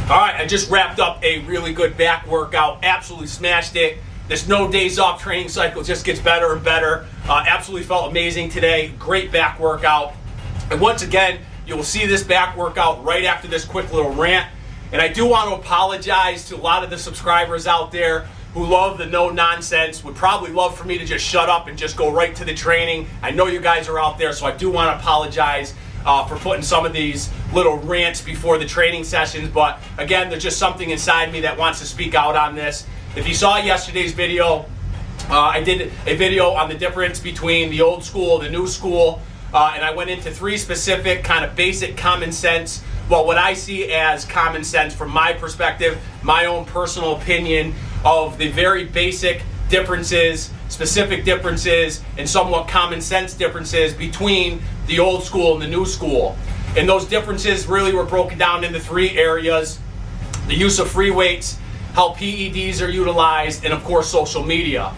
All right, I just wrapped up a really good back workout. Absolutely smashed it. This no days off training cycle just gets better and better. Absolutely felt amazing today. Great back workout. And once again, you will see this back workout right after this quick little rant. And I do want to apologize to a lot of the subscribers out there who love the no nonsense, would probably love for me to just shut up and just go right to the training. I know you guys are out there, so I do want to apologize for putting some of these little rants before the training sessions. But again, there's just something inside me that wants to speak out on this. If you saw yesterday's video, I did a video on the difference between the old school and the new school. And I went into 3 specific kind of basic common sense, well, what I see as common sense from my perspective, my own personal opinion of the very basic differences, specific differences, and somewhat common sense differences between the old school and the new school. And those differences really were broken down into 3 areas: the use of free weights, how PEDs are utilized, and of course social media.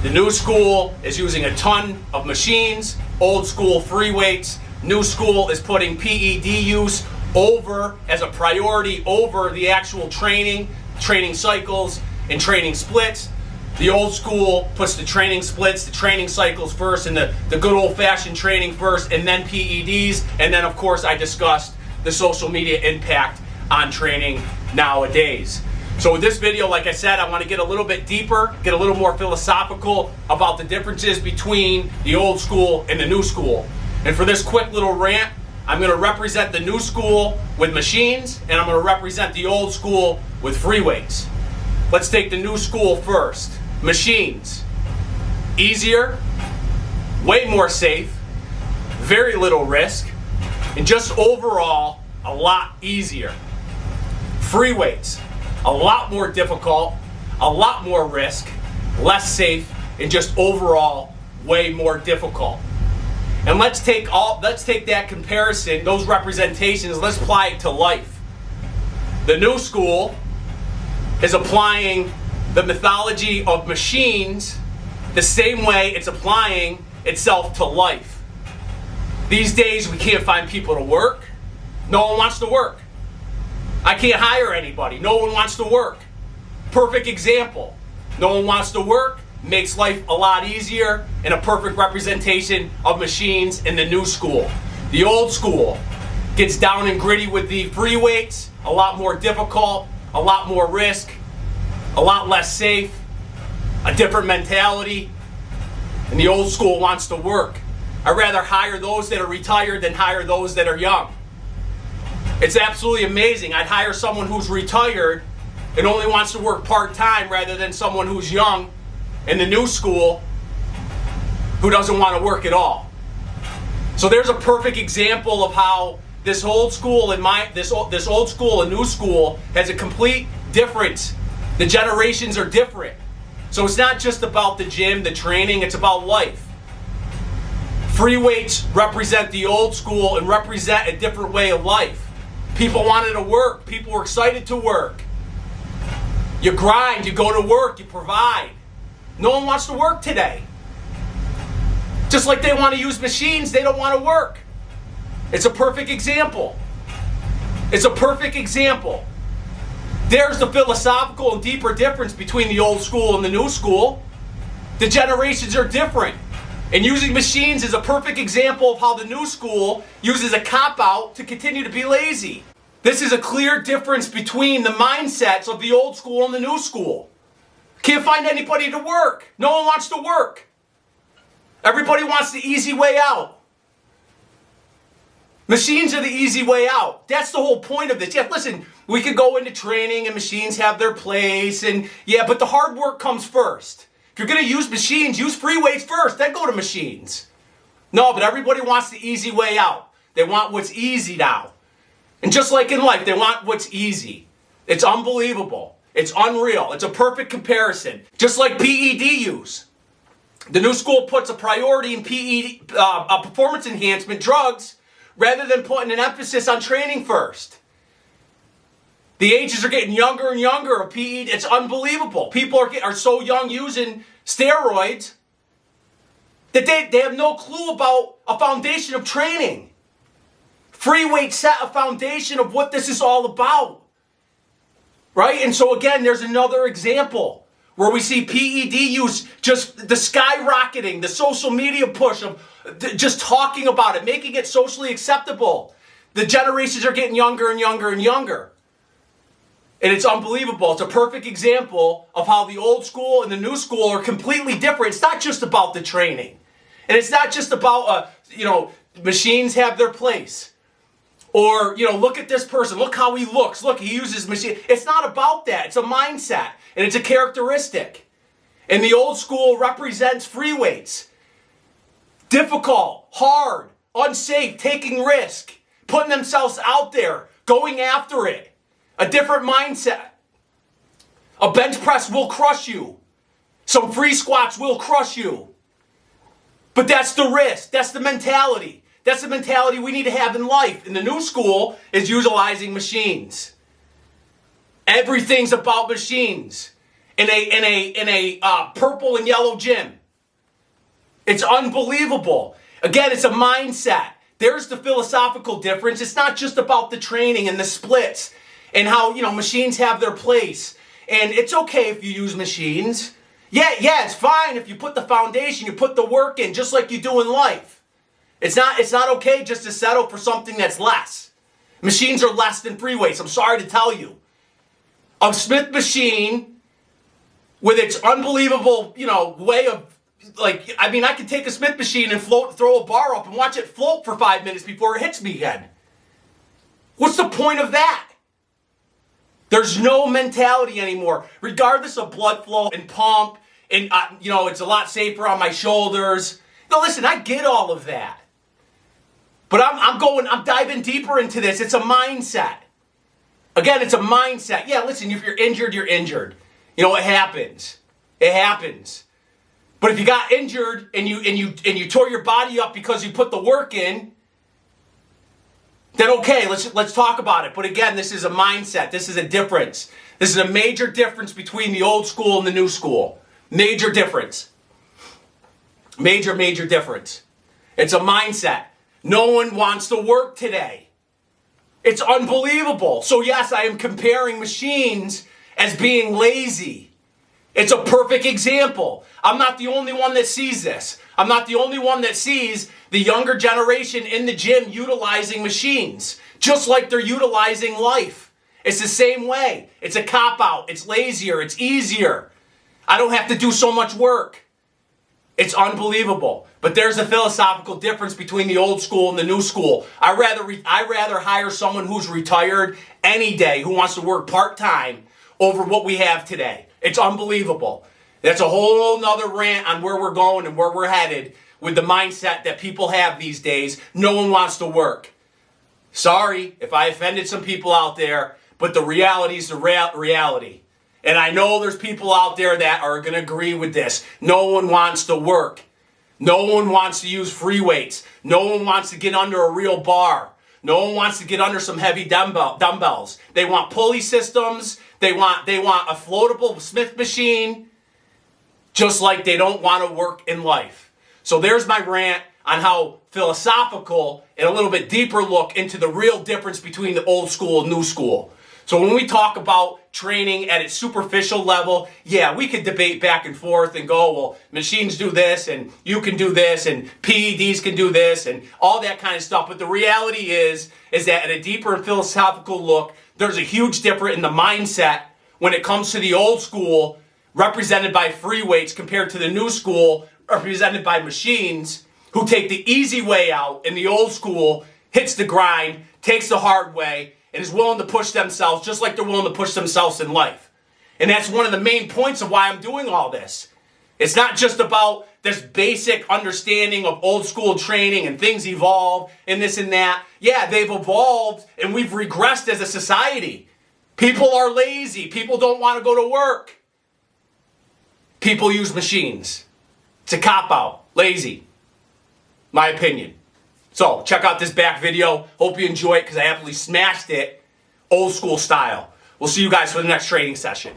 The new school is using a ton of machines, old school free weights. New school is putting PED use over as a priority over the actual training cycles, and training splits. The old school puts the training splits, the training cycles first, and the good old-fashioned training first, and then PEDs. And then, of course, I discussed the social media impact on training nowadays. So with this video, like I said, I want to get a little bit deeper, get a little more philosophical about the differences between the old school and the new school. And for this quick little rant, I'm going to represent the new school with machines, and I'm going to represent the old school with free weights. Let's take the new school first. Machines. Easier, way more safe, very little risk, and just overall a lot easier. Free weights. A lot more difficult, a lot more risk, less safe, and just overall way more difficult. And let's take that comparison, those representations, let's apply it to life. The new school is applying the mythology of machines the same way it's applying itself to life. These days we can't find people to work. No one wants to work. I can't hire anybody. No one wants to work. Perfect example. No one wants to work, makes life a lot easier, and a perfect representation of machines in the new school. The old school gets down and gritty with the free weights, a lot more difficult, a lot more risk, a lot less safe, a different mentality, and the old school wants to work. I'd rather hire those that are retired than hire those that are young. It's absolutely amazing. I'd hire someone who's retired and only wants to work part-time rather than someone who's young in the new school who doesn't want to work at all. So there's a perfect example of how this old school and this old school and new school has a complete difference. The generations are different. So it's not just about the gym, the training, it's about life. Free weights represent the old school and represent a different way of life. People wanted to work. People were excited to work. You grind, you go to work, you provide. No one wants to work today. Just like they want to use machines, they don't want to work. It's a perfect example. It's a perfect example. There's the philosophical and deeper difference between the old school and the new school. The generations are different. And using machines is a perfect example of how the new school uses a cop-out to continue to be lazy. This is a clear difference between the mindsets of the old school and the new school. Can't find anybody to work. No one wants to work. Everybody wants the easy way out. Machines are the easy way out. That's the whole point of this. Yeah, listen, we could go into training and machines have their place, and yeah, but the hard work comes first. If you're going to use machines, use free weights first, then go to machines. No, but everybody wants the easy way out. They want what's easy now. And just like in life, they want what's easy. It's unbelievable. It's unreal. It's a perfect comparison. Just like PED use. The new school puts a priority in performance enhancement drugs rather than putting an emphasis on training first. The ages are getting younger and younger of PED. It's unbelievable. People are so young using steroids that they have no clue about a foundation of training. Free weight set a foundation of what this is all about. right? And so again, there's another example where we see PED use just the skyrocketing, the social media push of just talking about it, making it socially acceptable. The generations are getting younger and younger and younger. And it's unbelievable. It's a perfect example of how the old school and the new school are completely different. It's not just about the training. And it's not just about, machines have their place. Or, look at this person. Look how he looks. Look, he uses machine. It's not about that. It's a mindset. And it's a characteristic. And the old school represents free weights. Difficult, hard, unsafe, taking risk, putting themselves out there, going after it. A different mindset. A bench press will crush you. Some free squats will crush you. But that's the risk. That's the mentality. That's the mentality we need to have in life. And the new school is utilizing machines. Everything's about machines. In a purple and yellow gym. It's unbelievable. Again, it's a mindset. There's the philosophical difference. It's not just about the training and the splits and how, machines have their place. And it's okay if you use machines. Yeah, it's fine if you put the foundation, you put the work in, just like you do in life. It's not okay just to settle for something that's less. Machines are less than free weights. I'm sorry to tell you. A Smith machine with its unbelievable, way of, I could take a Smith machine and throw a bar up and watch it float for 5 minutes before it hits me again. What's the point of that? There's no mentality anymore, regardless of blood flow and pump, and it's a lot safer on my shoulders. Now listen, I get all of that, but I'm diving deeper into this. It's a mindset. Again, it's a mindset. Yeah, listen, if you're injured, you're injured. It happens. It happens. But if you got injured and you tore your body up because you put the work in, then okay, let's talk about it. But again, this is a mindset. This is a difference. This is a major difference between the old school and the new school. Major difference. Major difference. It's a mindset. No one wants to work today. It's unbelievable. So yes, I am comparing machines as being lazy. It's a perfect example. I'm not the only one that sees this. I'm not the only one that sees the younger generation in the gym utilizing machines, just like they're utilizing life. It's the same way. It's a cop-out. It's lazier. It's easier. I don't have to do so much work. It's unbelievable. But there's a philosophical difference between the old school and the new school. I'd rather hire someone who's retired any day, who wants to work part-time, over what we have today. It's unbelievable. That's a whole nother rant on where we're going and where we're headed with the mindset that people have these days. No one wants to work. Sorry if I offended some people out there, but the reality is the reality. And I know there's people out there that are going to agree with this. No one wants to work. No one wants to use free weights. No one wants to get under a real bar. No one wants to get under some heavy dumbbells. They want pulley systems. They want a floatable Smith machine. Just like they don't want to work in life. So there's my rant on how philosophical and a little bit deeper look into the real difference between the old school and new school. So when we talk about training at its superficial level, yeah, we could debate back and forth and go, well, machines do this and you can do this and PEDs can do this and all that kind of stuff. But the reality is that at a deeper and philosophical look, there's a huge difference in the mindset when it comes to the old school represented by free weights compared to the new school represented by machines who take the easy way out, and the old school hits the grind, takes the hard way, and is willing to push themselves just like they're willing to push themselves in life. And that's one of the main points of why I'm doing all this. It's not just about this basic understanding of old school training and things evolve and this and that. Yeah, they've evolved and we've regressed as a society. People are lazy. People don't want to go to work. People use machines. It's a cop-out. Lazy. My opinion. So, check out this back video. Hope you enjoy it because I absolutely smashed it old school style. We'll see you guys for the next training session.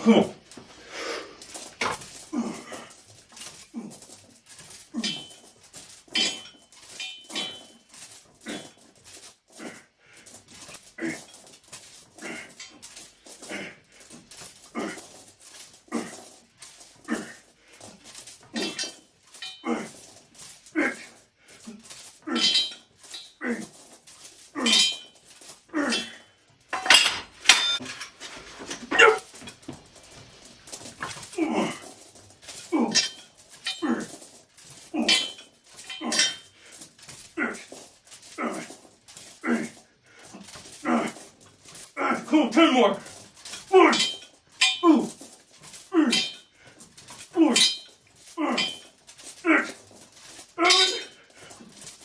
Come on. Come on, 10 more. 1, 2, 3, 4, 5, 6, 7,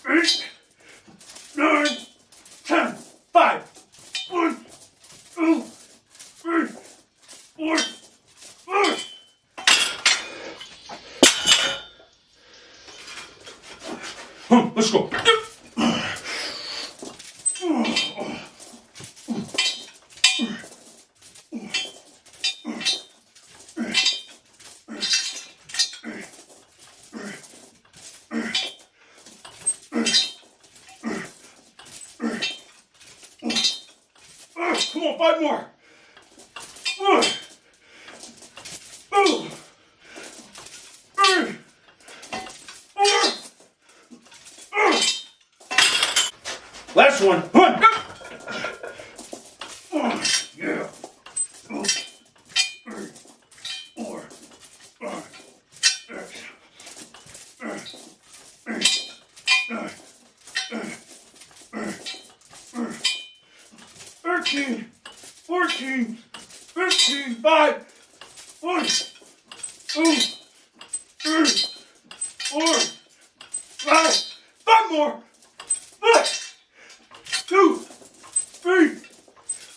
8, 9, 10. 5. 1, 2, 3, 4, 5. Let's go. Come on, 5 more. 2, 3, 4. Last one. Yeah. 2, 3, 4, 5, 6, 8, 9, 13, 14, 15, 5, 1, 2, 3, 4, 5, 5 more. 2, 3,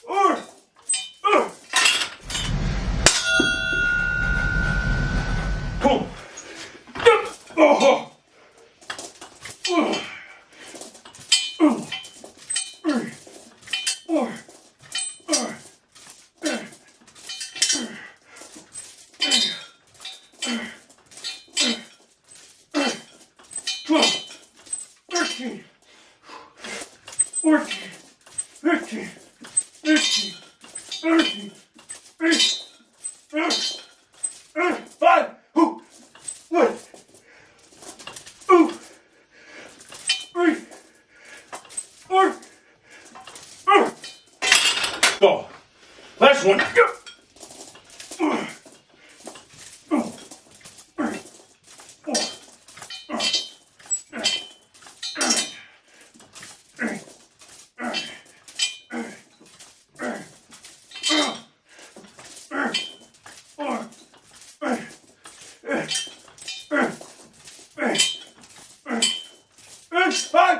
4. Come on. Oh. 3, 4, 5, 12, 13, 14, 15, 16, 17, 18, 19, 5, 1, 2, 3, 4. Go. Last one. Go. 2, 3, 4, 5, 6, 7, 8, 9, 10, 5.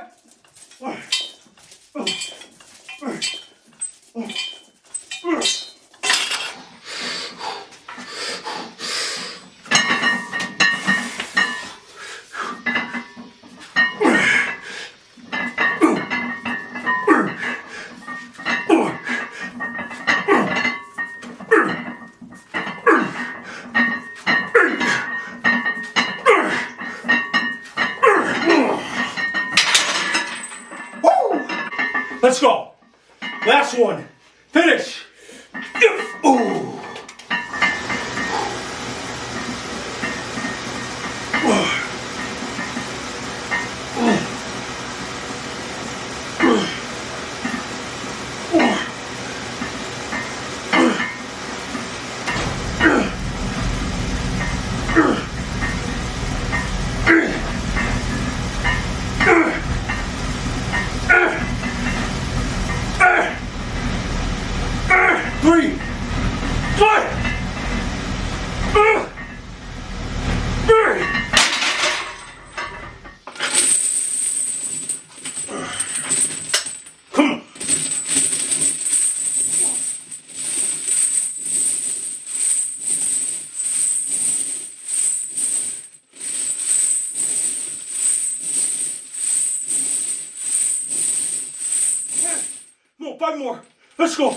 Let's go. Last one. Finish. Ooh. No, 5 more. Let's go.